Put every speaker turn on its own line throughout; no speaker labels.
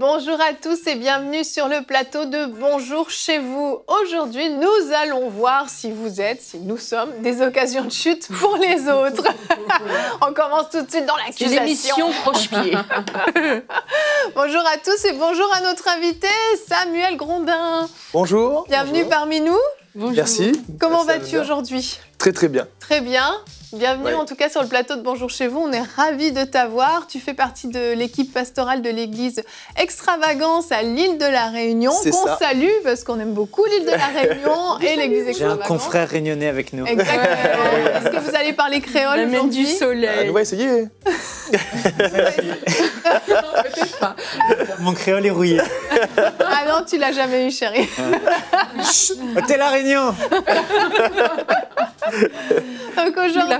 Bonjour à tous et bienvenue sur le plateau de Bonjour chez vous. Aujourd'hui, nous allons voir si vous êtes, si nous sommes, des occasions de chute pour les autres. On commence tout de suite dans l'accusation.
C'est l'émission Croche-Pied.
Bonjour à tous et bonjour à notre invité, Samuel Grondin.
Bonjour.
Bienvenue
Bonjour.
parmi nous.
Bonjour. Merci.
Comment vas-tu aujourd'hui?
Très très bien.
Très bien. Bienvenue en tout cas sur le plateau de Bonjour chez vous. On est ravis de t'avoir. Tu fais partie de l'équipe pastorale de l'église Extravagance à l'île de la Réunion. Qu'on salue parce qu'on aime beaucoup l'île de la Réunion et l'église Extravagance.
J'ai un confrère réunionnais avec nous.
Exactement. Est-ce que vous allez parler créole aujourd'hui?
Du soleil.
On va essayer.
Peut-être pas.
Mon créole est rouillé.
Ah non, tu l'as jamais eu, chérie.
T'es la Réunion.
Donc aujourd'hui,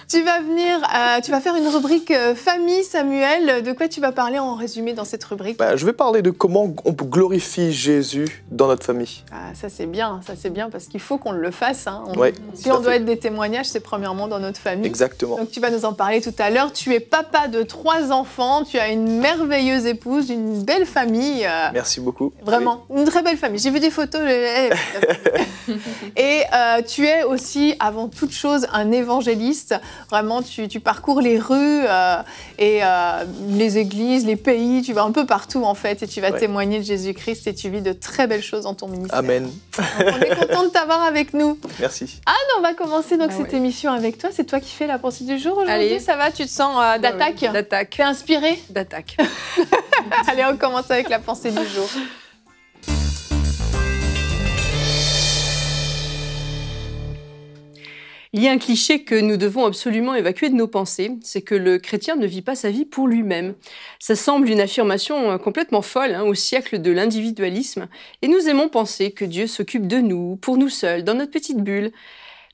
tu vas venir, tu vas faire une rubrique famille, Samuel. De quoi tu vas parler en résumé dans cette rubrique?
Je vais parler de comment on glorifie Jésus dans notre famille.
Ah, ça c'est bien parce qu'il faut qu'on le fasse. Hein. Si
on
doit être des témoignages, c'est premièrement dans notre famille.
Exactement.
Donc tu vas nous en parler tout à l'heure. Tu es papa de 3 enfants, tu as une merveilleuse épouse, une belle famille.
Merci beaucoup.
Vraiment, une très belle famille. J'ai vu des photos. Et tu es aussi, avant toute chose, un évangéliste. Vraiment, tu parcours les rues et les églises, les pays. Tu vas un peu partout, en fait, et tu vas témoigner de Jésus-Christ et tu vis de très belles choses dans ton ministère.
Amen.
Donc, on est content de t'avoir avec nous.
Merci.
Anne, on va commencer donc cette émission avec toi. C'est toi qui fais la pensée du jour aujourd'hui.
Allez.
Ça va? Tu te sens d'attaque?
D'attaque.
T'es inspirée?
D'attaque.
Allez, on commence avec la pensée du jour.
Il y a un cliché que nous devons absolument évacuer de nos pensées, c'est que le chrétien ne vit pas sa vie pour lui-même. Ça semble une affirmation complètement folle au siècle de l'individualisme, et nous aimons penser que Dieu s'occupe de nous, pour nous seuls, dans notre petite bulle.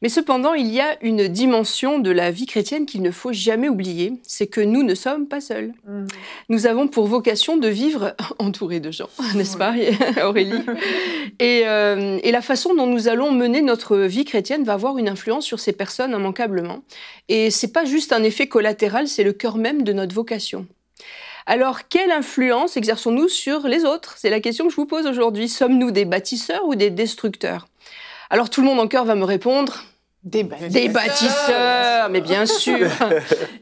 Mais cependant, il y a une dimension de la vie chrétienne qu'il ne faut jamais oublier, c'est que nous ne sommes pas seuls. Nous avons pour vocation de vivre entourés de gens, n'est-ce pas, Aurélie? Et la façon dont nous allons mener notre vie chrétienne va avoir une influence sur ces personnes immanquablement. Et c'est pas juste un effet collatéral, c'est le cœur même de notre vocation. Alors, quelle influence exerçons-nous sur les autres? C'est la question que je vous pose aujourd'hui. Sommes-nous des bâtisseurs ou des destructeurs? Alors tout le monde en chœur va me répondre « Des bâtisseurs !» Mais bien sûr.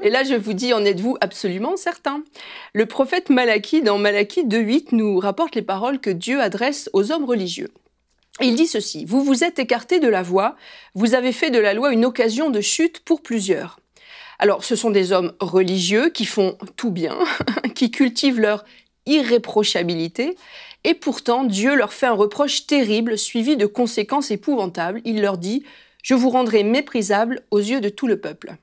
Et là, je vous dis, en êtes-vous absolument certain? Le prophète Malachie, dans Malachie 2,8, nous rapporte les paroles que Dieu adresse aux hommes religieux. Et il dit ceci: « Vous vous êtes écartés de la voie, vous avez fait de la loi une occasion de chute pour plusieurs. » Alors, ce sont des hommes religieux qui font tout bien, qui cultivent leur irréprochabilité, et pourtant Dieu leur fait un reproche terrible suivi de conséquences épouvantables. Il leur dit « Je vous rendrai méprisable aux yeux de tout le peuple ».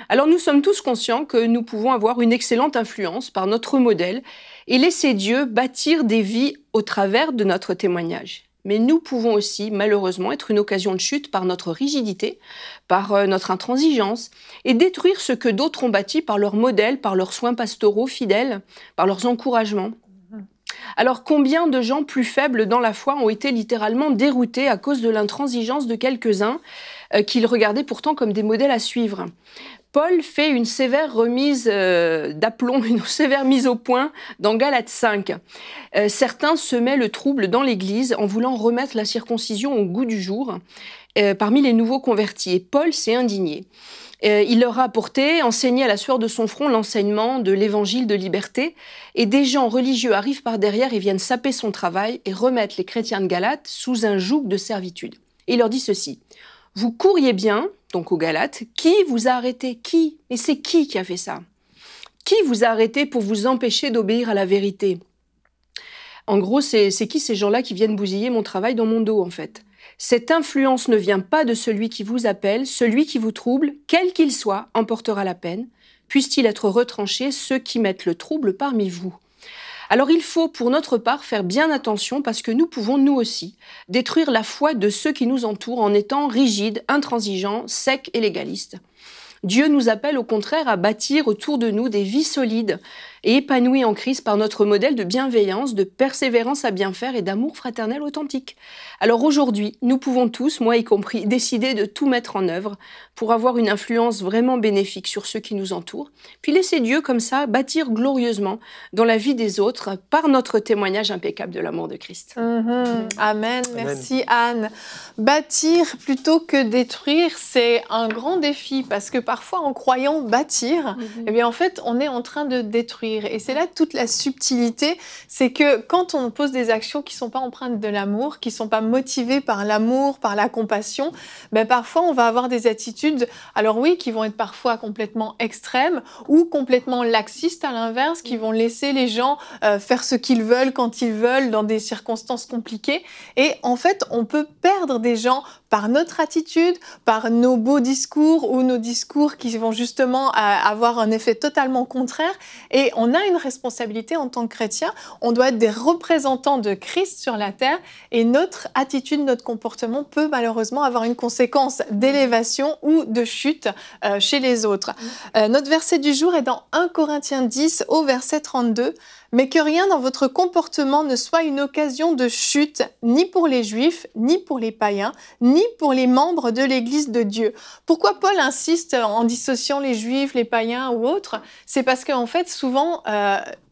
Alors nous sommes tous conscients que nous pouvons avoir une excellente influence par notre modèle et laisser Dieu bâtir des vies au travers de notre témoignage. Mais nous pouvons aussi, malheureusement, être une occasion de chute par notre rigidité, par notre intransigeance, et détruire ce que d'autres ont bâti par leur modèle, par leurs soins pastoraux fidèles, par leurs encouragements. Alors combien de gens plus faibles dans la foi ont été littéralement déroutés à cause de l'intransigeance de quelques-uns qu'ils regardaient pourtant comme des modèles à suivre? Paul fait une sévère remise d'aplomb, une sévère mise au point dans Galates 5. Certains semaient le trouble dans l'Église en voulant remettre la circoncision au goût du jour parmi les nouveaux convertis. Et Paul s'est indigné. Il leur a apporté, enseigné à la sueur de son front l'enseignement de l'évangile de liberté. Et des gens religieux arrivent par derrière et viennent saper son travail et remettre les chrétiens de Galate sous un joug de servitude. Et il leur dit ceci: « Vous couriez bien, donc aux Galates, qui vous a arrêté? Qui? Et c'est qui a fait ça? Qui vous a arrêté pour vous empêcher d'obéir à la vérité? » En gros, c'est qui ces gens-là qui viennent bousiller mon travail dans mon dos, en fait? Cette influence ne vient pas de celui qui vous appelle, celui qui vous trouble, quel qu'il soit, en portera la peine. Puisse-t-il être retranché, ceux qui mettent le trouble parmi vous. Alors il faut pour notre part faire bien attention parce que nous pouvons nous aussi détruire la foi de ceux qui nous entourent en étant rigides, intransigeants, secs et légalistes. Dieu nous appelle au contraire à bâtir autour de nous des vies solides et épanouies en Christ par notre modèle de bienveillance, de persévérance à bien faire et d'amour fraternel authentique. Alors aujourd'hui, nous pouvons tous, moi y compris, décider de tout mettre en œuvre pour avoir une influence vraiment bénéfique sur ceux qui nous entourent, puis laisser Dieu comme ça bâtir glorieusement dans la vie des autres par notre témoignage impeccable de l'amour de Christ.
Amen. Merci Anne. Bâtir plutôt que détruire, c'est un grand défi parce que parfois en croyant bâtir, eh bien en fait on est en train de détruire. Et c'est là toute la subtilité, c'est que quand on pose des actions qui ne sont pas empreintes de l'amour, qui ne sont pas motivées par l'amour, par la compassion, ben parfois on va avoir des attitudes, alors oui, qui vont être parfois complètement extrêmes ou complètement laxistes à l'inverse, qui vont laisser les gens faire ce qu'ils veulent quand ils veulent dans des circonstances compliquées. Et en fait, on peut perdre des gens par notre attitude, par nos beaux discours ou nos discours qui vont justement avoir un effet totalement contraire. Et on a une responsabilité en tant que chrétien. On doit être des représentants de Christ sur la terre et notre attitude, notre comportement peut malheureusement avoir une conséquence d'élévation ou de chute chez les autres. Notre verset du jour est dans 1 Corinthiens 10 au verset 32. Mais que rien dans votre comportement ne soit une occasion de chute, ni pour les Juifs, ni pour les païens, ni pour les membres de l'Église de Dieu. Pourquoi Paul insiste en dissociant les Juifs, les païens ou autres? C'est parce qu'en fait, souvent,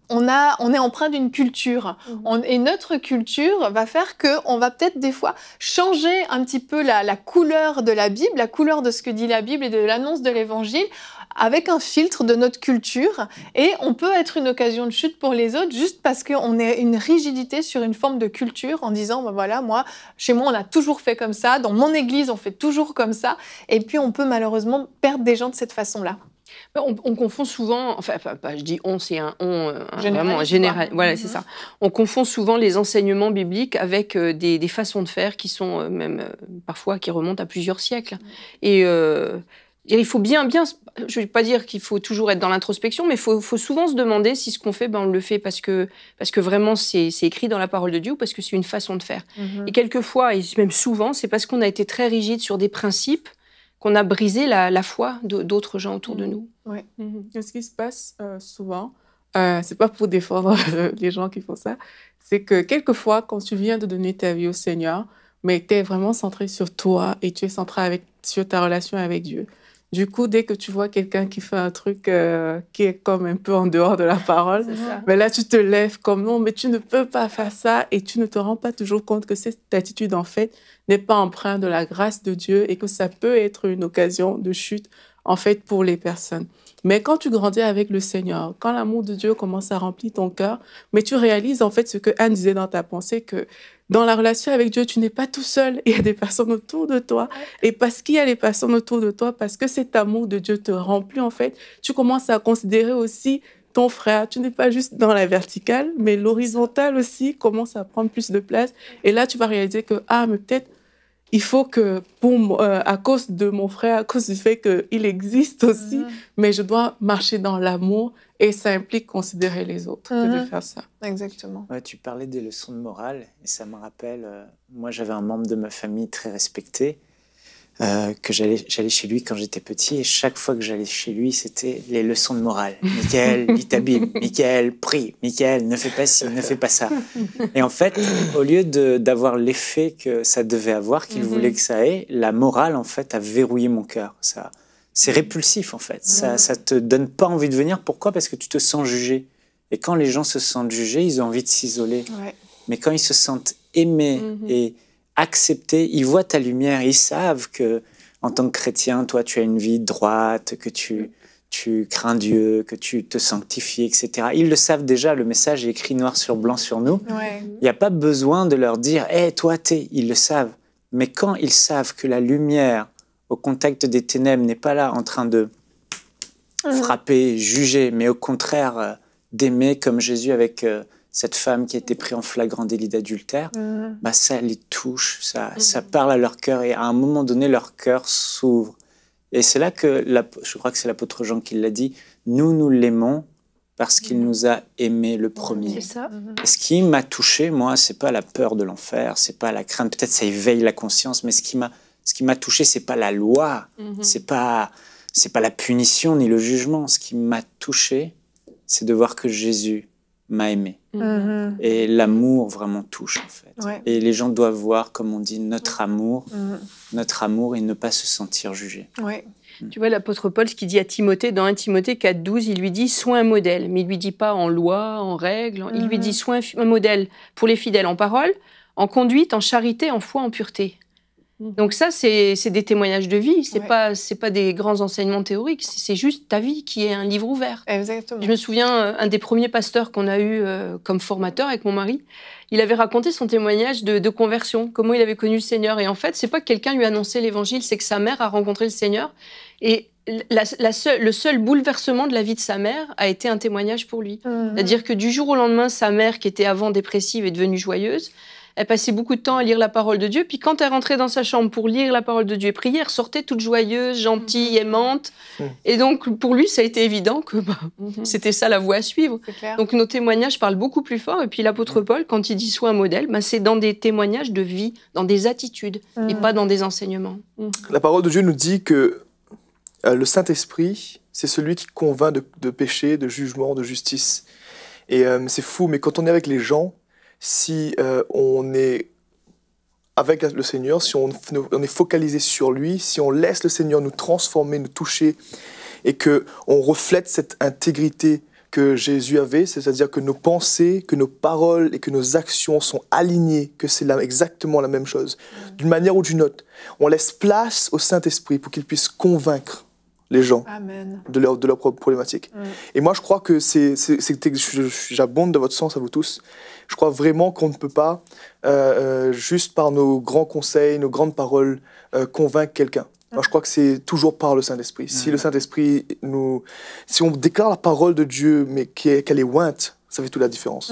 on est empreint d'une culture. Et notre culture va faire qu'on va peut-être des fois changer un petit peu la couleur de la Bible, la couleur de ce que dit la Bible et de l'annonce de l'Évangile, avec un filtre de notre culture, et on peut être une occasion de chute pour les autres juste parce qu'on a une rigidité sur une forme de culture en disant, ben voilà, chez moi, on a toujours fait comme ça, dans mon église, on fait toujours comme ça, et puis on peut malheureusement perdre des gens de cette façon-là.
On confond souvent, enfin, je dis on, c'est un on,
vraiment
un général, voilà, c'est ça. On confond souvent les enseignements bibliques avec des façons de faire qui sont même parfois qui remontent à plusieurs siècles. Et il faut bien, je ne vais pas dire qu'il faut toujours être dans l'introspection, mais il faut souvent se demander si ce qu'on fait, on le fait parce que vraiment c'est écrit dans la parole de Dieu ou parce que c'est une façon de faire. Et quelquefois, et même souvent, c'est parce qu'on a été très rigide sur des principes qu'on a brisé la foi d'autres gens autour de nous.
Ouais.
Et ce qui se passe souvent, c'est pas pour défendre les gens qui font ça, c'est que quelquefois, quand tu viens de donner ta vie au Seigneur, mais tu es vraiment centré sur toi et tu es centré sur ta relation avec Dieu. Du coup, dès que tu vois quelqu'un qui fait un truc qui est comme un peu en dehors de la parole, mais là, tu te lèves comme non, mais tu ne peux pas faire ça et tu ne te rends pas toujours compte que cette attitude, en fait, n'est pas empreinte de la grâce de Dieu et que ça peut être une occasion de chute, en fait, pour les personnes. Mais quand tu grandis avec le Seigneur, quand l'amour de Dieu commence à remplir ton cœur, mais tu réalises, en fait, ce que Anne disait dans ta pensée, que dans la relation avec Dieu, tu n'es pas tout seul. Il y a des personnes autour de toi. Et parce qu'il y a des personnes autour de toi, parce que cet amour de Dieu te remplit, en fait, tu commences à considérer aussi ton frère. Tu n'es pas juste dans la verticale, mais l'horizontale aussi commence à prendre plus de place. Et là, tu vas réaliser que, mais peut-être, il faut que, à cause de mon frère, à cause du fait qu'il existe aussi, mais je dois marcher dans l'amour et ça implique considérer les autres que de faire ça.
Exactement.
Ouais, tu parlais des leçons de morale et ça me rappelle, moi j'avais un membre de ma famille très respecté, que j'allais chez lui quand j'étais petit et chaque fois que j'allais chez lui, c'était les leçons de morale. Michael, lis ta Bible. Michael, prie. Michael, ne fais pas ci, ne fais pas ça. Et en fait, au lieu d'avoir l'effet que ça devait avoir, qu'il voulait que ça ait, la morale, en fait, a verrouillé mon cœur. C'est répulsif, en fait. Ça te donne pas envie de venir. Pourquoi? Parce que tu te sens jugé. Et quand les gens se sentent jugés, ils ont envie de s'isoler. Ouais. Mais quand ils se sentent aimés et acceptés, ils voient ta lumière, ils savent que en tant que chrétien, toi, tu as une vie droite, que tu crains Dieu, que tu te sanctifies, etc. Ils le savent déjà, le message est écrit noir sur blanc sur nous. Ouais. Il n'y a pas besoin de leur dire « Hey, toi, t'es », ils le savent. Mais quand ils savent que la lumière, au contact des ténèbres, n'est pas là en train de frapper, juger, mais au contraire d'aimer comme Jésus avec cette femme qui a été prise en flagrant délit d'adultère, bah ça les touche, ça parle à leur cœur et à un moment donné, leur cœur s'ouvre. Et c'est là que, je crois que c'est l'apôtre Jean qui l'a dit, nous l'aimons parce qu'il nous a aimés le premier.
C'est ça.
Et ce qui m'a touché, moi, c'est pas la peur de l'enfer, c'est pas la crainte, peut-être ça éveille la conscience, mais ce qui m'a touché, c'est pas la loi, c'est pas c'est pas la punition ni le jugement. Ce qui m'a touché, c'est de voir que Jésus m'a aimé.
Mhm.
Et l'amour vraiment touche, en fait.
Ouais.
Et les gens doivent voir, comme on dit, notre amour et ne pas se sentir jugé.
Ouais.
Tu vois, l'apôtre Paul, ce qu'il dit à Timothée, dans 1 Timothée 4,12, il lui dit « Sois un modèle ». Mais il ne lui dit pas en loi, en règle. Il lui dit « Sois un modèle pour les fidèles en parole, en conduite, en charité, en foi, en pureté ». Donc ça, c'est des témoignages de vie. C'est pas des grands enseignements théoriques. C'est juste ta vie qui est un livre ouvert.
Exactement.
Je me souviens, un des premiers pasteurs qu'on a eu comme formateur avec mon mari, il avait raconté son témoignage de conversion, comment il avait connu le Seigneur. Et en fait, c'est pas que quelqu'un lui a annoncé l'évangile, c'est que sa mère a rencontré le Seigneur. Et le seul bouleversement de la vie de sa mère a été un témoignage pour lui. C'est-à-dire que du jour au lendemain, sa mère, qui était avant dépressive, est devenue joyeuse. Elle passait beaucoup de temps à lire la parole de Dieu. Puis quand elle rentrait dans sa chambre pour lire la parole de Dieu et prier, elle sortait toute joyeuse, gentille, aimante. Et donc, pour lui, ça a été évident que c'était ça la voie à suivre. Donc, nos témoignages parlent beaucoup plus fort. Et puis, l'apôtre Paul, quand il dit « sois un modèle », c'est dans des témoignages de vie, dans des attitudes, et pas dans des enseignements.
La parole de Dieu nous dit que le Saint-Esprit, c'est celui qui convainc de péché, de jugement, de justice. Et c'est fou, mais quand on est avec les gens, si on est avec le Seigneur, si on est focalisé sur lui, si on laisse le Seigneur nous transformer, nous toucher, et qu'on reflète cette intégrité que Jésus avait, c'est-à-dire que nos pensées, que nos paroles et que nos actions sont alignées, que c'est exactement la même chose, d'une manière ou d'une autre. On laisse place au Saint-Esprit pour qu'il puisse convaincre les gens de leur propre problématique. Et moi, je crois que j'abonde de votre sens à vous tous. Je crois vraiment qu'on ne peut pas, juste par nos grands conseils, nos grandes paroles, convaincre quelqu'un. Moi, je crois que c'est toujours par le Saint-Esprit. Si le Saint-Esprit si on déclare la parole de Dieu, mais qu'elle est ointe, ça fait toute la différence.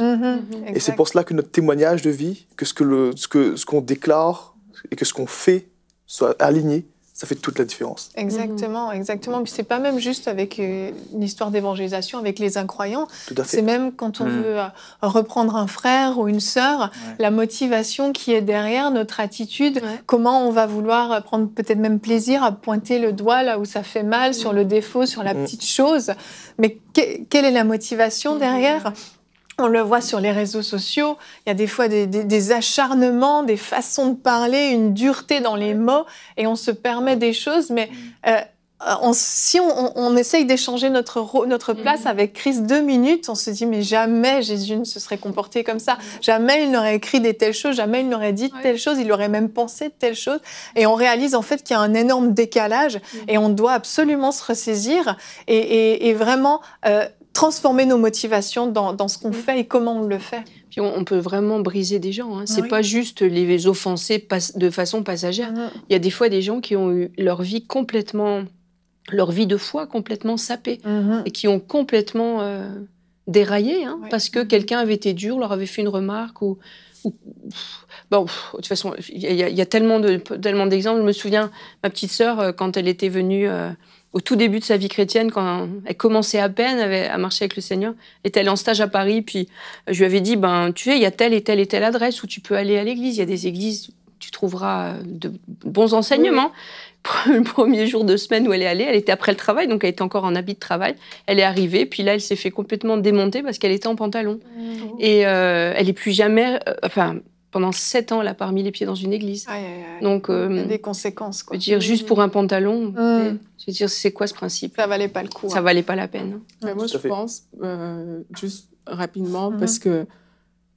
Et c'est pour cela que notre témoignage de vie, que ce qu'on déclare et que ce qu'on fait soit aligné, ça fait toute la différence.
Exactement, exactement. Puis c'est pas même juste avec une histoire d'évangélisation avec les incroyants.
Tout à fait.
C'est même quand on veut reprendre un frère ou une sœur, la motivation qui est derrière notre attitude, comment on va vouloir prendre peut-être même plaisir à pointer le doigt là où ça fait mal, sur le défaut, sur la petite chose. Mais quelle est la motivation derrière ? On le voit sur les réseaux sociaux, il y a des fois des acharnements, des façons de parler, une dureté dans les mots, et on se permet des choses, mais si on essaye d'échanger notre place avec Christ 2 minutes, on se dit, mais jamais Jésus ne se serait comporté comme ça, jamais il n'aurait écrit de telles choses, jamais il n'aurait dit de telles choses, il aurait même pensé de telles choses, et on réalise en fait qu'il y a un énorme décalage, et on doit absolument se ressaisir, et vraiment... transformer nos motivations dans ce qu'on fait et comment on le fait.
Puis on peut vraiment briser des gens. Hein. C'est pas juste les offenser de façon passagère. Il y a des fois des gens qui ont eu leur vie de foi complètement sapée et qui ont complètement déraillé parce que quelqu'un avait été dur, leur avait fait une remarque ou bon, de toute façon, il y a tellement d'exemples. Je me souviens, ma petite sœur, quand elle était venue au tout début de sa vie chrétienne, quand elle commençait à peine à marcher avec le Seigneur, elle était allée en stage à Paris, puis je lui avais dit, tu sais, il y a telle et telle et telle adresse où tu peux aller à l'église. Il y a des églises, tu trouveras de bons enseignements. Le premier jour de semaine où elle est allée, elle était après le travail, donc elle était encore en habit de travail. Elle est arrivée, puis là, elle s'est fait complètement démonter parce qu'elle était en pantalon. Et elle n'est plus jamais... pendant 7 ans, elle n'a pas remis les pieds dans une église. Donc,
il y a des conséquences, quoi.
Je veux dire, juste pour un pantalon, je veux dire, c'est quoi ce principe ?
Ça valait pas le coup.
Ça valait pas la peine.
Mais moi, je pense, juste rapidement, parce que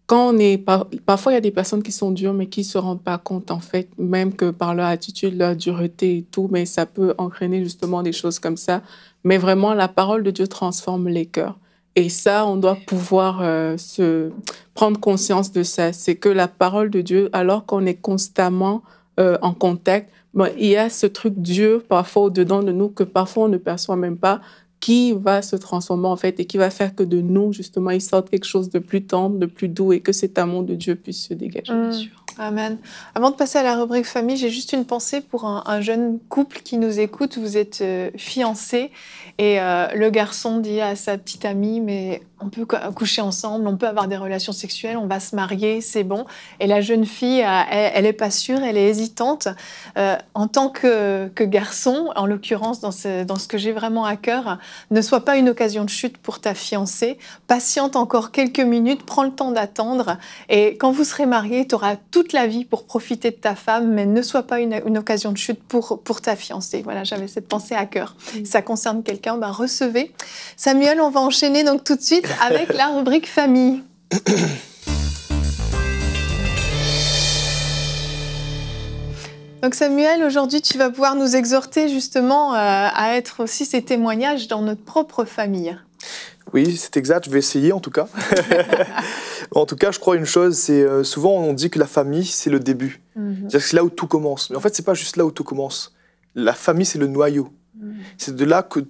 quand on est... Parfois, il y a des personnes qui sont dures, mais qui ne se rendent pas compte, en fait, même que par leur attitude, leur dureté et tout, mais ça peut entraîner justement des choses comme ça. Mais vraiment, la parole de Dieu transforme les cœurs. Et ça, on doit pouvoir se prendre conscience de ça. C'est que la parole de Dieu, alors qu'on est constamment en contact, il y a ce truc dur parfois au-dedans de nous que parfois on ne perçoit même pas, qui va se transformer en fait et qui va faire que de nous, justement, il sorte quelque chose de plus tendre, de plus doux et que cet amour de Dieu puisse se dégager, bien sûr.
Amen. Avant de passer à la rubrique famille, j'ai juste une pensée pour un jeune couple qui nous écoute. Vous êtes fiancés et le garçon dit à sa petite amie, mais on peut coucher ensemble, on peut avoir des relations sexuelles, on va se marier, c'est bon. Et la jeune fille, elle n'est pas sûre, elle est hésitante. En tant que garçon, en l'occurrence, dans ce que j'ai vraiment à cœur, ne sois pas une occasion de chute pour ta fiancée. Patiente encore quelques minutes, prends le temps d'attendre. Et quand vous serez mariés, tu auras toute la vie pour profiter de ta femme, mais ne sois pas une occasion de chute pour ta fiancée. Voilà, j'avais cette pensée à cœur. Si ça concerne quelqu'un, recevez. Samuel, on va enchaîner donc tout de suite avec la rubrique famille. Donc Samuel, aujourd'hui, tu vas pouvoir nous exhorter justement à être aussi ces témoignages dans notre propre famille.
Oui, c'est exact, je vais essayer en tout cas. En tout cas, je crois une chose, c'est souvent on dit que la famille, c'est le début. C'est-à-dire que c'est là où tout commence. Mais en fait, c'est pas juste là où tout commence. La famille, c'est le noyau. C'est de là que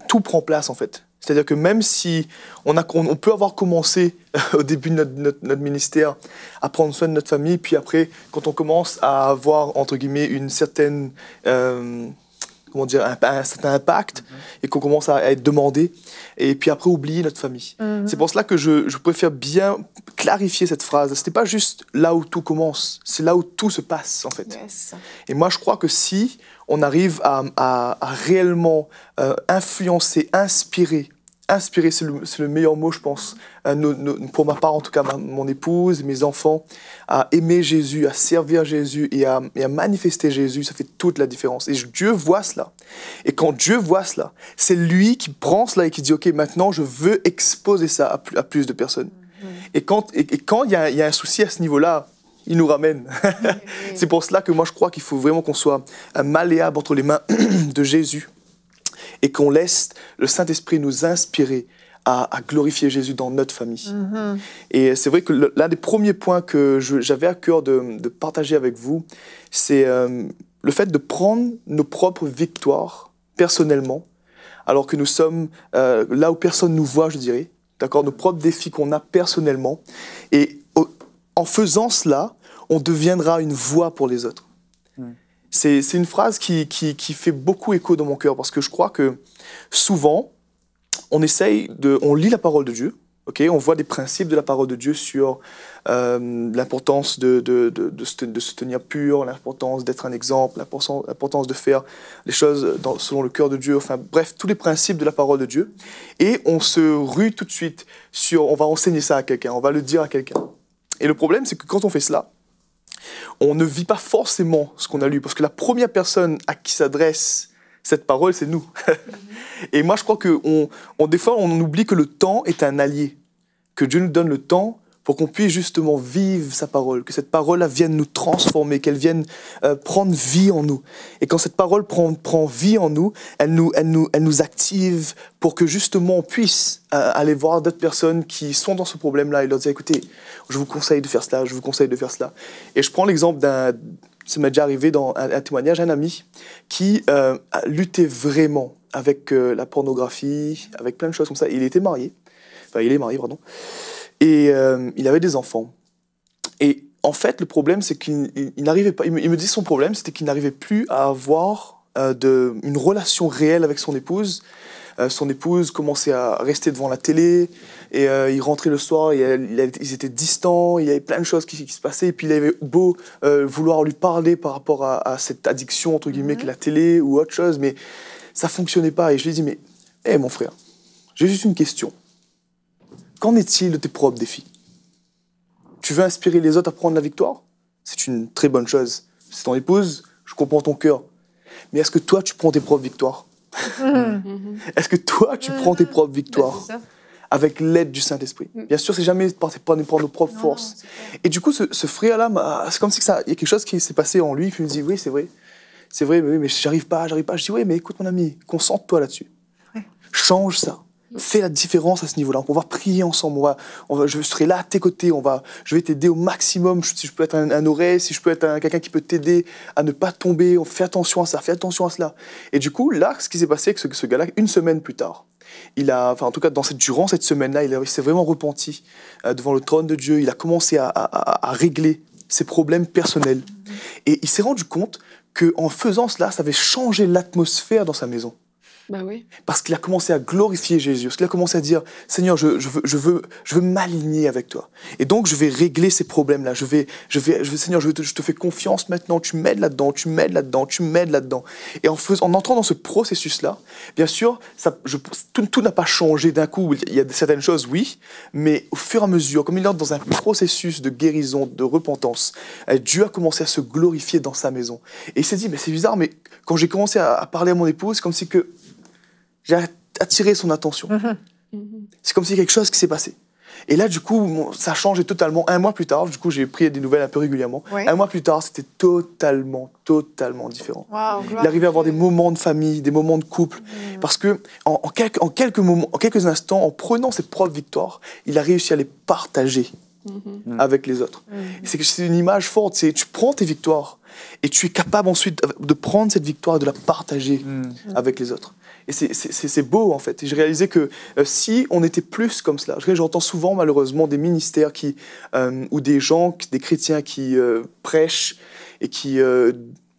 tout prend place en fait. C'est-à-dire que même si on peut avoir commencé au début de notre ministère à prendre soin de notre famille, puis après, quand on commence à avoir, entre guillemets, une certaine, comment dire, un certain impact, et qu'on commence à être demandé, et puis après oublier notre famille. C'est pour cela que je préfère bien clarifier cette phrase. Ce n'est pas juste là où tout commence, c'est là où tout se passe en fait. Yes. Et moi je crois que si on arrive à réellement influencer, inspirer, c'est le meilleur mot, je pense, pour ma part, en tout cas, mon épouse, mes enfants, à aimer Jésus, à servir Jésus et à manifester Jésus, ça fait toute la différence. Et Dieu voit cela. Et quand Dieu voit cela, c'est lui qui prend cela et qui dit, OK, maintenant, je veux exposer ça à plus de personnes. Et quand il y a un souci à ce niveau-là, il nous ramène. C'est pour cela que moi, je crois qu'il faut vraiment qu'on soit malléable entre les mains de Jésus et qu'on laisse le Saint-Esprit nous inspirer à glorifier Jésus dans notre famille. Et c'est vrai que l'un des premiers points que j'avais à cœur de partager avec vous, c'est le fait de prendre nos propres victoires personnellement, alors que nous sommes là où personne nous voit, je dirais, d'accord, nos propres défis qu'on a personnellement. Et en faisant cela, on deviendra une voix pour les autres. C'est une phrase qui fait beaucoup écho dans mon cœur, parce que je crois que souvent, on lit la parole de Dieu, okay, on voit des principes de la parole de Dieu sur l'importance de se tenir pur, l'importance d'être un exemple, l'importance de faire les choses selon le cœur de Dieu, enfin bref, tous les principes de la parole de Dieu. Et on se rue tout de suite on va enseigner ça à quelqu'un, on va le dire à quelqu'un. Et le problème, c'est que quand on fait cela, on ne vit pas forcément ce qu'on a lu, parce que la première personne à qui s'adresse cette parole, c'est nous. Et moi, je crois que des fois, on oublie que le temps est un allié, que Dieu nous donne le temps pour qu'on puisse justement vivre sa parole, que cette parole-là vienne nous transformer, qu'elle vienne prendre vie en nous. Et quand cette parole prend vie en nous, elle nous active pour que justement on puisse aller voir d'autres personnes qui sont dans ce problème-là et leur dire, écoutez, je vous conseille de faire cela, je vous conseille de faire cela. Et je prends l'exemple ça m'est déjà arrivé dans un témoignage, un ami qui a lutté vraiment avec la pornographie, avec plein de choses comme ça. Il est marié, pardon. Et il avait des enfants. Et en fait, le problème, c'est qu'il n'arrivait pas. Il me dit son problème, c'était qu'il n'arrivait plus à avoir une relation réelle avec son épouse. Son épouse commençait à rester devant la télé, et il rentrait le soir, et ils étaient distants, il y avait plein de choses qui se passaient, et puis il avait beau vouloir lui parler par rapport à cette addiction, entre guillemets, qu'est la télé ou autre chose, mais ça fonctionnait pas. Et je lui ai dit, mais, mon frère, j'ai juste une question. Qu'en est-il de tes propres défis? Tu veux inspirer les autres à prendre la victoire? C'est une très bonne chose. C'est ton épouse, je comprends ton cœur. Mais est-ce que toi, tu prends tes propres victoires? Est-ce que toi, tu prends tes propres victoires avec l'aide du Saint-Esprit? Bien sûr, c'est jamais par nos propres forces. Et du coup, ce frère-là, c'est comme si il y a quelque chose qui s'est passé en lui, puis il me dit, oui, c'est vrai, mais j'arrive pas. Je dis, oui, mais écoute mon ami, concentre-toi là-dessus. Change ça. Fais la différence à ce niveau-là. On va prier ensemble. Je serai là à tes côtés. Je vais t'aider au maximum. Si je peux être un oreille, si je peux être quelqu'un qui peut t'aider à ne pas tomber. Fais attention à ça, fais attention à cela. Et du coup, là, ce qui s'est passé avec ce gars-là, une semaine plus tard, en tout cas, durant cette semaine-là, il s'est vraiment repenti devant le trône de Dieu. Il a commencé à régler ses problèmes personnels. Et il s'est rendu compte qu'en faisant cela, ça avait changé l'atmosphère dans sa maison.
Bah oui.
Parce qu'il a commencé à glorifier Jésus, parce qu'il a commencé à dire, Seigneur, je veux m'aligner avec toi. Et donc, je vais régler ces problèmes-là. Seigneur, je te fais confiance maintenant, tu m'aides là-dedans, tu m'aides là-dedans, tu m'aides là-dedans. Et en entrant dans ce processus-là, bien sûr, tout n'a pas changé d'un coup. Il y a certaines choses, oui, mais au fur et à mesure, comme il entre dans un processus de guérison, de repentance, Dieu a commencé à se glorifier dans sa maison. Et il s'est dit, mais c'est bizarre, mais quand j'ai commencé à parler à mon épouse, c'est comme si que j'ai attiré son attention. C'est comme si quelque chose qui s'est passé. Et là, du coup, ça a changé totalement. 1 mois plus tard, du coup, j'ai pris des nouvelles un peu régulièrement. Ouais. 1 mois plus tard, c'était totalement différent.
Wow,
il arrivait à avoir des moments de famille, des moments de couple. Parce que en quelques instants, en prenant ses propres victoires, il a réussi à les partager avec les autres. C'est une image forte. Tu prends tes victoires et tu es capable ensuite de prendre cette victoire et de la partager avec les autres. Et c'est beau, en fait. Et j'ai réalisé que si on était plus comme cela, j'entends souvent, malheureusement, des ministères ou des gens, des chrétiens qui prêchent et qui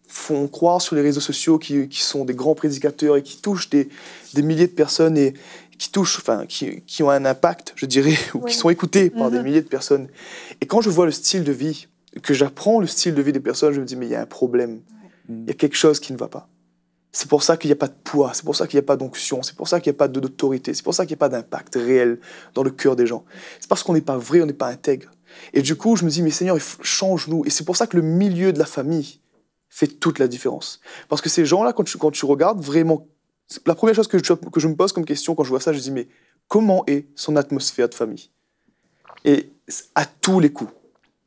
font croire sur les réseaux sociaux qui sont des grands prédicateurs et qui touchent des milliers de personnes et qui ont un impact, je dirais, ou qui sont écoutés par des milliers de personnes. Et quand je vois le style de vie, que j'apprends le style de vie des personnes, je me dis, mais il y a un problème. Il y a quelque chose qui ne va pas. C'est pour ça qu'il n'y a pas de poids, c'est pour ça qu'il n'y a pas d'onction, c'est pour ça qu'il n'y a pas d'autorité, c'est pour ça qu'il n'y a pas d'impact réel dans le cœur des gens. C'est parce qu'on n'est pas vrai, on n'est pas intègre. Et du coup, je me dis, mais Seigneur, change-nous. Et c'est pour ça que le milieu de la famille fait toute la différence. Parce que ces gens-là, quand tu regardes vraiment, la première chose que je me pose comme question quand je vois ça, je dis, mais comment est son atmosphère de famille? Et à tous les coups,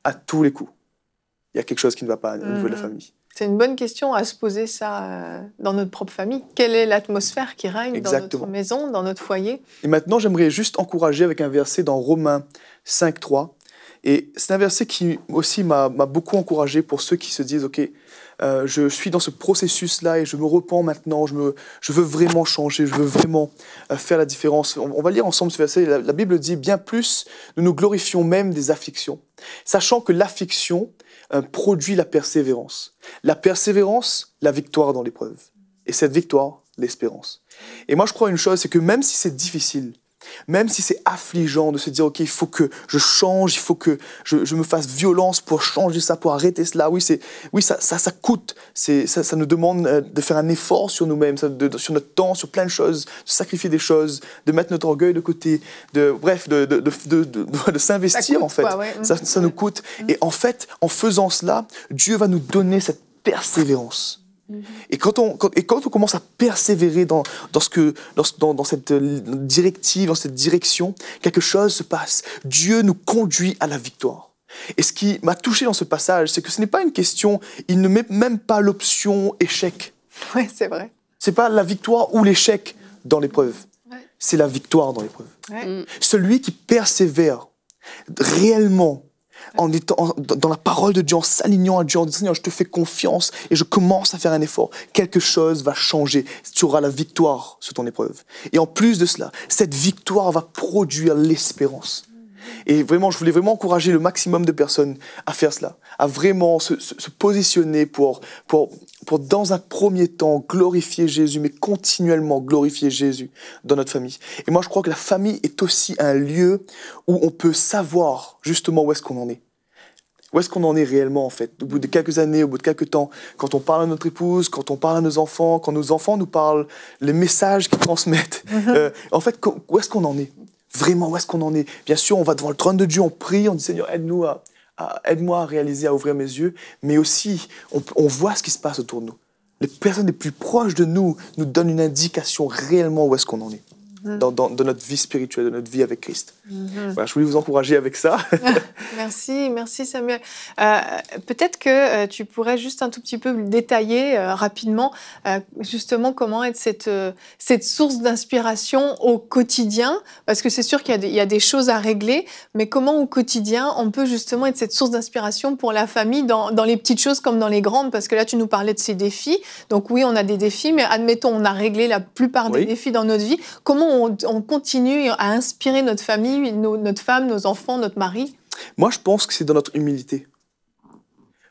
il y a quelque chose qui ne va pas au niveau de la famille.
C'est une bonne question à se poser ça dans notre propre famille. Quelle est l'atmosphère qui règne dans notre maison, dans notre foyer? Et
maintenant, j'aimerais juste encourager avec un verset dans Romains 5:3. Et c'est un verset qui aussi m'a beaucoup encouragé pour ceux qui se disent, OK, je suis dans ce processus-là et je me repens maintenant, je veux vraiment changer, je veux vraiment faire la différence. On va lire ensemble ce verset. La Bible dit, bien plus, nous nous glorifions même des afflictions, sachant que l'affliction produit la persévérance. La persévérance, la victoire dans l'épreuve. Et cette victoire, l'espérance. Et moi, je crois une chose, c'est que même si c'est difficile, même si c'est affligeant de se dire, OK, il faut que je change, il faut que je me fasse violence pour changer ça, pour arrêter cela. Oui, ça coûte. Ça nous demande de faire un effort sur nous-mêmes, sur notre temps, sur plein de choses, de sacrifier des choses, de mettre notre orgueil de côté, de s'investir, en fait.
Quoi, ouais.
Ça nous coûte. Et en fait, en faisant cela, Dieu va nous donner cette persévérance. Et quand on commence à persévérer dans cette directive, dans cette direction, quelque chose se passe. Dieu nous conduit à la victoire. Et ce qui m'a touché dans ce passage, c'est que ce n'est pas une question, il ne met même pas l'option échec.
Oui, c'est vrai.
Ce n'est pas la victoire ou l'échec dans l'épreuve. Ouais. C'est la victoire dans l'épreuve. Ouais. Celui qui persévère réellement, en étant dans la parole de Dieu, en s'alignant à Dieu, en disant, Seigneur, je te fais confiance et je commence à faire un effort. Quelque chose va changer. Tu auras la victoire sur ton épreuve. Et en plus de cela, cette victoire va produire l'espérance. Et vraiment, je voulais vraiment encourager le maximum de personnes à faire cela, à vraiment se positionner pour, dans un premier temps, glorifier Jésus, mais continuellement glorifier Jésus dans notre famille. Et moi, je crois que la famille est aussi un lieu où on peut savoir justement où est-ce qu'on en est. Où est-ce qu'on en est réellement, en fait? Au bout de quelques années, au bout de quelques temps, quand on parle à notre épouse, quand on parle à nos enfants, quand nos enfants nous parlent, les messages qu'ils transmettent, en fait, où est-ce qu'on en est? Vraiment, où est-ce qu'on en est? Bien sûr, on va devant le trône de Dieu, on prie, on dit, Seigneur, aide-moi à réaliser, à ouvrir mes yeux, mais aussi, on voit ce qui se passe autour de nous. Les personnes les plus proches de nous donnent une indication réellement où est-ce qu'on en est. Dans notre vie spirituelle, dans notre vie avec Christ. Voilà, je voulais vous encourager avec ça.
Merci Samuel. Peut-être que tu pourrais juste un tout petit peu détailler rapidement justement comment être cette source d'inspiration au quotidien, parce que c'est sûr qu'il y a des choses à régler, mais comment au quotidien on peut justement être cette source d'inspiration pour la famille dans les petites choses comme dans les grandes, parce que là tu nous parlais de ces défis. Donc oui, on a des défis, mais admettons on a réglé la plupart des défis dans notre vie. Comment on continue à inspirer notre famille, notre femme, nos enfants, notre mari?
Moi, je pense que c'est dans notre humilité.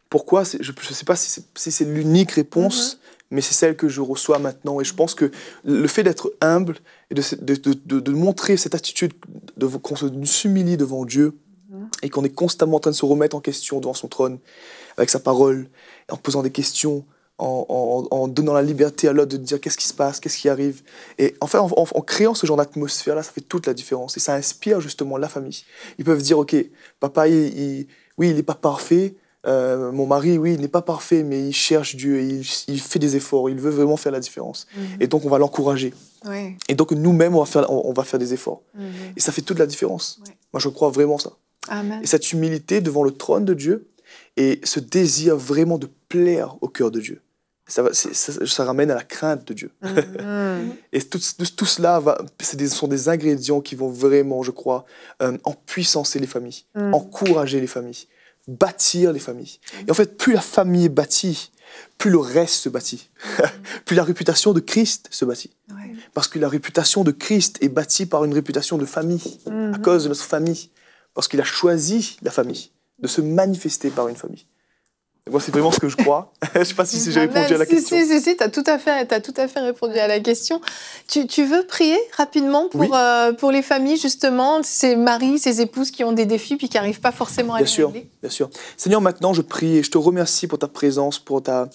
Pourquoi? Je ne sais pas si c'est l'unique réponse, mais c'est celle que je reçois maintenant. Et je pense que le fait d'être humble et de montrer cette attitude, qu'on s'humilie devant Dieu et qu'on est constamment en train de se remettre en question devant son trône, avec sa parole, en posant des questions, en donnant la liberté à l'autre de dire qu'est-ce qui se passe, qu'est-ce qui arrive. Et enfin, en créant ce genre d'atmosphère-là, ça fait toute la différence. Et ça inspire justement la famille. Ils peuvent dire, OK, papa, oui, il n'est pas parfait. Mon mari, oui, il n'est pas parfait, mais il cherche Dieu, et il fait des efforts, il veut vraiment faire la différence. Et donc, on va l'encourager. Ouais. Et donc, nous-mêmes, on va faire des efforts. Et ça fait toute la différence. Ouais. Moi, je crois vraiment ça. Amen. Et cette humilité devant le trône de Dieu et ce désir vraiment de plaire au cœur de Dieu, ça ramène à la crainte de Dieu. Et tout cela sont des ingrédients qui vont vraiment, je crois, empuissancer les familles, encourager les familles, bâtir les familles. Et en fait, plus la famille est bâtie, plus le reste se bâtit. Plus la réputation de Christ se bâtit. Ouais. Parce que la réputation de Christ est bâtie par une réputation de famille, à cause de notre famille. Parce qu'il a choisi la famille, de se manifester par une famille. Moi, c'est vraiment ce que je crois. Je ne sais pas si j'ai répondu à la question.
Si, tu as tout à fait répondu à la question. Tu veux prier rapidement pour les familles, justement, ces maris, ces épouses qui ont des défis puis qui n'arrivent pas forcément à les régler?
Bien sûr. Seigneur, maintenant, je prie et je te remercie pour ta présence, pour ta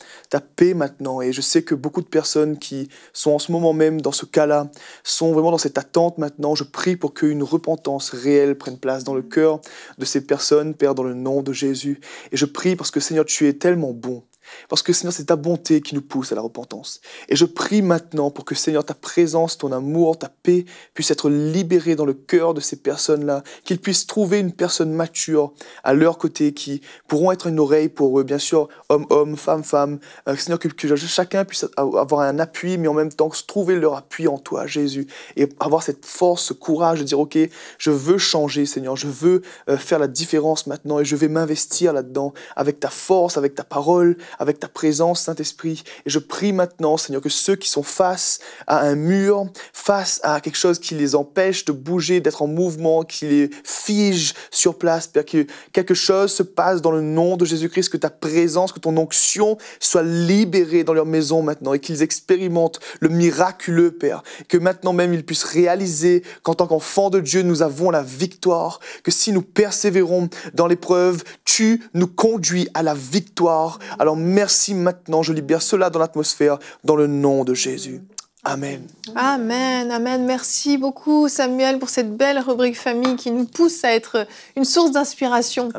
paix maintenant. Et je sais que beaucoup de personnes qui sont en ce moment même dans ce cas-là sont vraiment dans cette attente maintenant. Je prie pour qu'une repentance réelle prenne place dans le cœur de ces personnes, Père, dans le nom de Jésus. Et je prie parce que, Seigneur, tu es tellement bon. Parce que, Seigneur, c'est ta bonté qui nous pousse à la repentance. Et je prie maintenant pour que, Seigneur, ta présence, ton amour, ta paix puisse être libérée dans le cœur de ces personnes-là, qu'ils puissent trouver une personne mature à leur côté, qui pourront être une oreille pour eux, bien sûr, homme, femme, Seigneur, que chacun puisse avoir un appui, mais en même temps trouver leur appui en toi, Jésus, et avoir cette force, ce courage de dire, OK, je veux changer, Seigneur, je veux faire la différence maintenant, et je vais m'investir là-dedans, avec ta force, avec ta parole, avec ta présence, Saint-Esprit. Et je prie maintenant, Seigneur, que ceux qui sont face à un mur, face à quelque chose qui les empêche de bouger, d'être en mouvement, qui les fige sur place, Père, que quelque chose se passe dans le nom de Jésus-Christ, que ta présence, que ton onction soit libérée dans leur maison maintenant et qu'ils expérimentent le miraculeux, Père. Que maintenant même ils puissent réaliser qu'en tant qu'enfants de Dieu, nous avons la victoire, que si nous persévérons dans l'épreuve, tu nous conduis à la victoire. Alors merci maintenant, je libère cela dans l'atmosphère, dans le nom de Jésus. Amen.
Amen, amen. Merci beaucoup Samuel pour cette belle rubrique famille qui nous pousse à être une source d'inspiration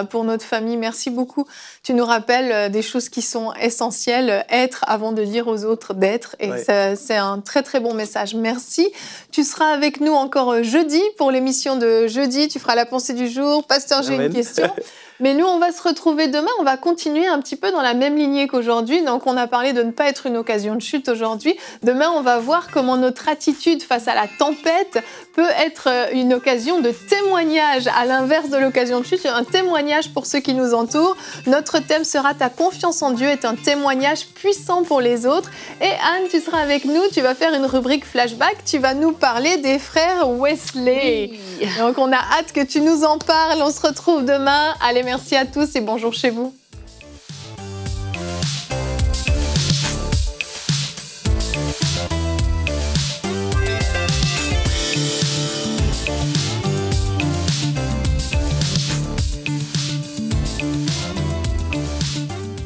pour notre famille. Merci beaucoup. Tu nous rappelles des choses qui sont essentielles, être avant de dire aux autres d'être. Et c'est un très très bon message. Merci. Tu seras avec nous encore jeudi pour l'émission de jeudi. Tu feras la pensée du jour. Pasteur, j'ai une question. Mais nous, on va se retrouver demain. On va continuer un petit peu dans la même lignée qu'aujourd'hui. Donc, on a parlé de ne pas être une occasion de chute aujourd'hui. Demain, on va voir comment notre attitude face à la tempête peut être une occasion de témoignage. À l'inverse de l'occasion de chute, un témoignage pour ceux qui nous entourent. Notre thème sera « Ta confiance en Dieu est un témoignage puissant pour les autres ». Et Anne, tu seras avec nous. Tu vas faire une rubrique flashback. Tu vas nous parler des frères Wesley. Oui. Donc, on a hâte que tu nous en parles. On se retrouve demain. Allez, merci à tous et bonjour chez vous.